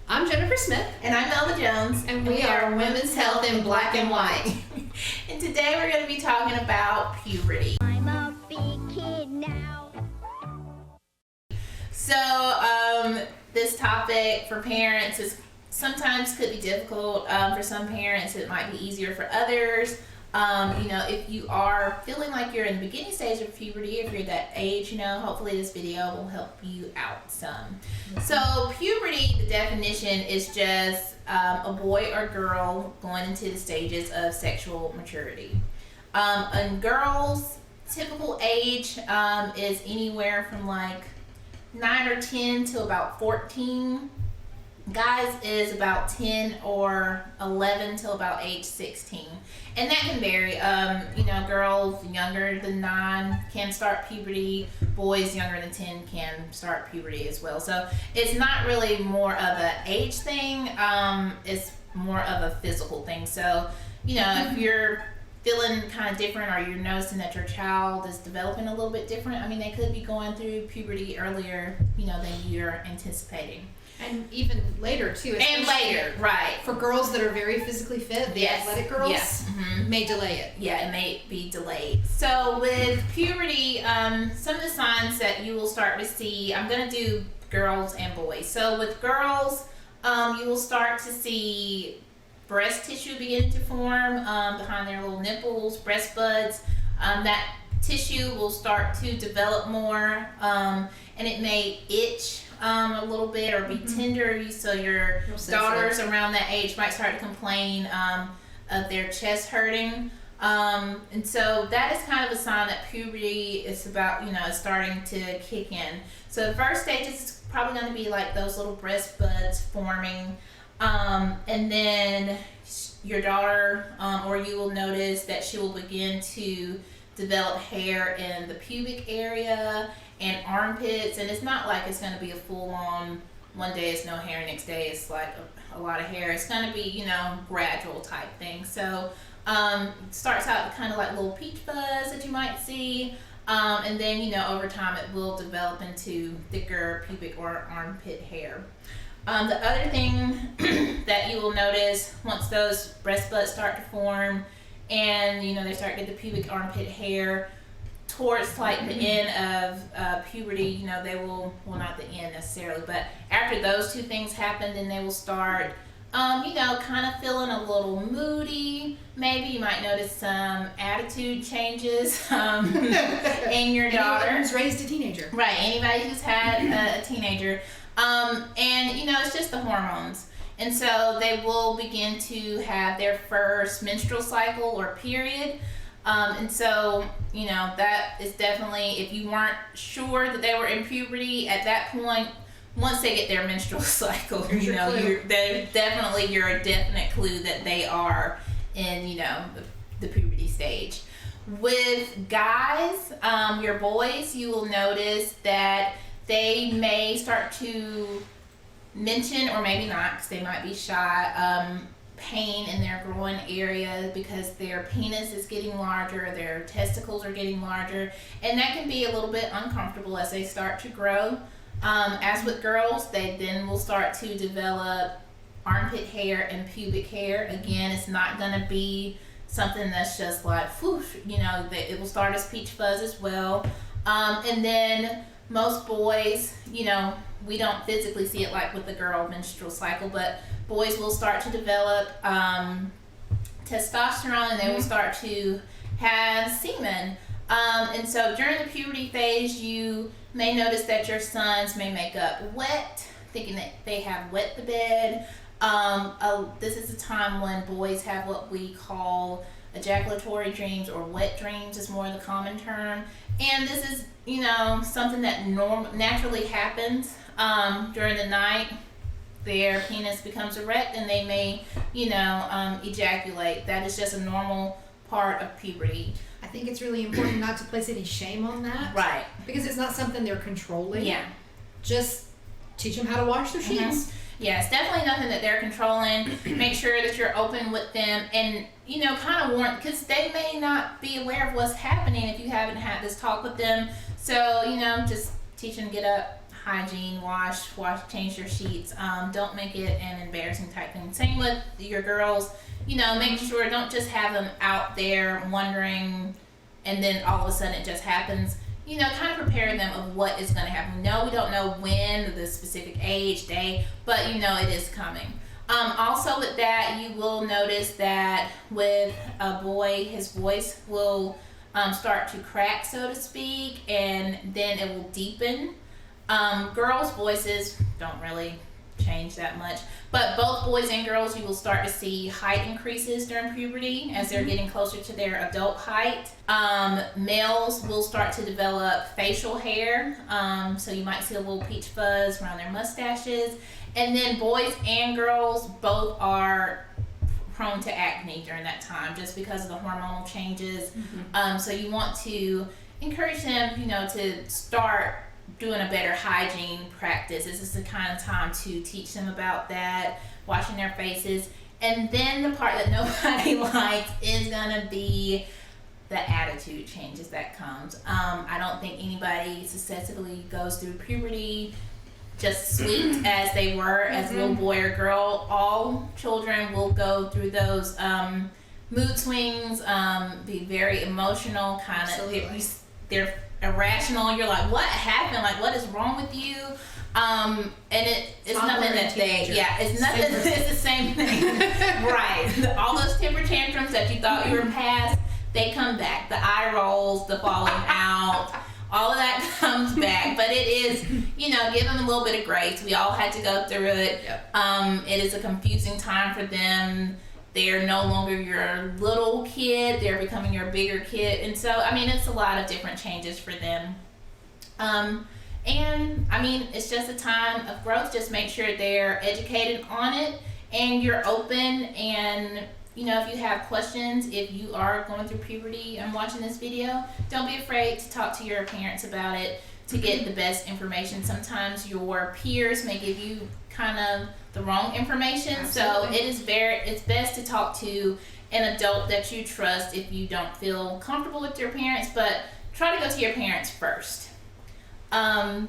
I'm Jennifer Smith. And I'm Melba Jones. And we are Women's Health in Black and White. And today we're going to be talking about puberty. I'm a big kid now. So, this topic for parents is sometimes could be difficult. For some parents, it might be easier for others. If you are feeling like you're in the beginning stage of puberty, if you're that age, hopefully this video will help you out some. So puberty, the definition is just a boy or girl going into the stages of sexual maturity. And girls, typical age is anywhere from like 9 or 10 to about 14. Guys is about 10 or 11 till about age 16. And that can vary. Girls younger than 9 can start puberty. Boys younger than 10 can start puberty as well. So it's not really more of an age thing. It's more of a physical thing. So, if you're feeling kind of different or you're noticing that your child is developing a little bit different, they could be going through puberty earlier, than you're anticipating. And even later too. And later, right. For girls that are very physically fit, the athletic girls, may delay it. Yeah, it may be delayed. So with puberty, some of the signs that you will start to see, I'm going to do girls and boys. So with girls, you will start to see breast tissue begin to form behind their little nipples, breast buds. That tissue will start to develop more, and it may itch a little bit or be tender, so your daughters around that age might start to complain of their chest hurting, and so that is kind of a sign that puberty is about starting to kick in. So the first stage is probably going to be like those little breast buds forming, and then your daughter or you will notice that she will begin to develop hair in the pubic area and armpits, and it's not like it's going to be a full-on one day it's no hair, next day it's like a lot of hair. It's going to be gradual type thing. So it starts out kind of like little peach fuzz that you might see, and then over time it will develop into thicker pubic or armpit hair. The other thing that you will notice once those breast buds start to form and they start to get the pubic armpit hair, towards like the end of puberty, they will, well, not the end necessarily, but after those two things happen, then they will start, kind of feeling a little moody. Maybe you might notice some attitude changes in your daughter. Anyone who's raised a teenager. Right, anybody who's had a teenager. And, it's just the hormones. And so they will begin to have their first menstrual cycle or period. And so, that is definitely, if you weren't sure that they were in puberty at that point, once they get their menstrual cycle, you're a definite clue that they are in, the puberty stage. With guys, your boys, you will notice that they may start to mention, or maybe not, because they might be shy, pain in their groin area because their penis is getting larger, their testicles are getting larger, and that can be a little bit uncomfortable as they start to grow. As with girls, they then will start to develop armpit hair and pubic hair. Again, it's not going to be something that's just like, whoosh, it will start as peach fuzz as well. And then most boys, we don't physically see it like with the girl menstrual cycle, but boys will start to develop testosterone, and they will start to have semen. And so during the puberty phase, you may notice that your sons may make up wet, thinking that they have wet the bed. This is a time when boys have what we call ejaculatory dreams, or wet dreams is more the common term. And this is, something that naturally happens during the night. Their penis becomes erect and they may, ejaculate. That is just a normal part of puberty. I think it's really important not to place any shame on that. Right. Because it's not something they're controlling. Yeah. Just teach them how to wash their sheets. Yeah, it's definitely nothing that they're controlling. Make sure that you're open with them and, kind of warn, because they may not be aware of what's happening if you haven't had this talk with them. So, just teach them to get up, hygiene, change your sheets. Don't make it an embarrassing type thing. Same with your girls. Make sure, don't just have them out there wondering and then all of a sudden it just happens. Kind of prepare them of what is going to happen. No, we don't know when, the specific age, day, but it is coming. Also with that, you will notice that with a boy, his voice will start to crack, so to speak, and then it will deepen. Girls' voices don't really change that much, but both boys and girls, you will start to see height increases during puberty as they're getting closer to their adult height. Males will start to develop facial hair, so you might see a little peach fuzz around their mustaches. And then boys and girls both are prone to acne during that time just because of the hormonal changes. So you want to encourage them, to start doing a better hygiene practice. This is the kind of time to teach them about that, washing their faces. And then the part that nobody likes is gonna be the attitude changes that comes. I don't think anybody successfully goes through puberty just sweet as they were as a little boy or girl. All children will go through those mood swings, be very emotional, kind of, they're irrational. You're like, what happened? Like, what is wrong with you? And it's nothing that it's nothing, it's the same thing. Right. All those temper tantrums that you thought you were past, they come back. The eye rolls, the falling out, all of that comes back. But it is, give them a little bit of grace. We all had to go through it. It is a confusing time for them. They're no longer your little kid. They're becoming your bigger kid. And so, it's a lot of different changes for them. It's just a time of growth. Just make sure they're educated on it and you're open. And, if you have questions, if you are going through puberty and watching this video, don't be afraid to talk to your parents about it to get the best information. Sometimes your peers may give you kind of the wrong information. Absolutely. So it's best to talk to an adult that you trust if you don't feel comfortable with your parents, but try to go to your parents first. And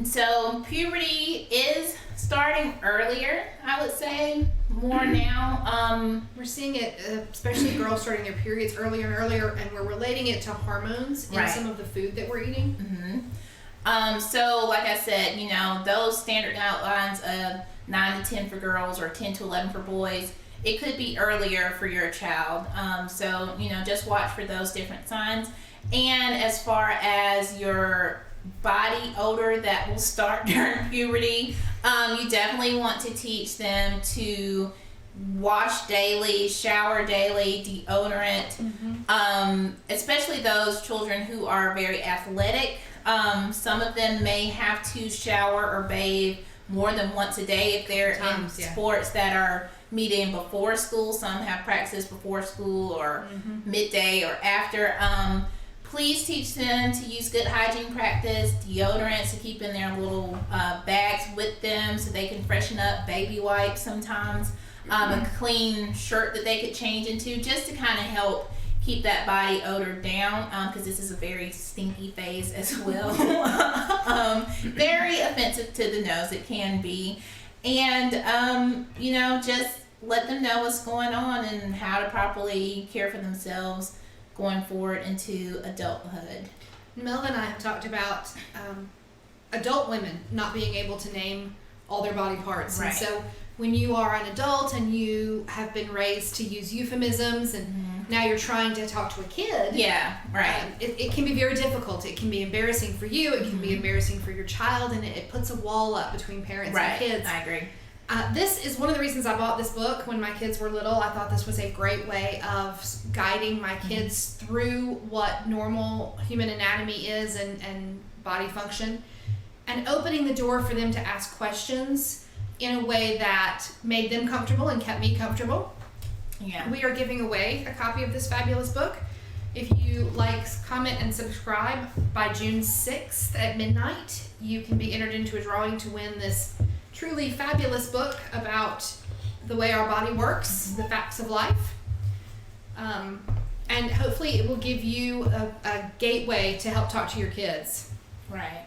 so puberty is starting earlier, I would say, more now. We're seeing it, especially girls starting their periods earlier and earlier, and we're relating it to hormones in some of the food that we're eating. So like I said, those standard guidelines of 9 to 10 for girls or 10 to 11 for boys, it could be earlier for your child. So, just watch for those different signs. And as far as your body odor that will start during puberty, you definitely want to teach them to wash daily, shower daily, deodorant, especially those children who are very athletic. Some of them may have to shower or bathe more than once a day if they're in sports that are meeting before school. Some have practices before school or midday or after. Please teach them to use good hygiene practice, deodorants to keep in their little bags with them so they can freshen up, baby wipes sometimes, a clean shirt that they could change into just to kind of help keep that body odor down, because this is a very stinky phase as well. Very offensive to the nose, it can be. And, just let them know what's going on and how to properly care for themselves going forward into adulthood. Melvin and I have talked about adult women not being able to name all their body parts. Right. And so when you are an adult and you have been raised to use euphemisms and now you're trying to talk to a kid. Yeah, right. It can be very difficult. It can be embarrassing for you. It can be embarrassing for your child, and it puts a wall up between parents and kids. I agree. This is one of the reasons I bought this book when my kids were little. I thought this was a great way of guiding my kids through what normal human anatomy is and body function, and opening the door for them to ask questions in a way that made them comfortable and kept me comfortable. Yeah. We are giving away a copy of this fabulous book. If you like, comment, and subscribe by June 6th at midnight, you can be entered into a drawing to win this truly fabulous book about the way our body works, the facts of life. And hopefully it will give you a gateway to help talk to your kids. Right.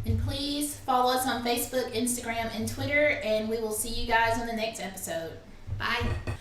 And please follow us on Facebook, Instagram, and Twitter, and we will see you guys on the next episode. Bye.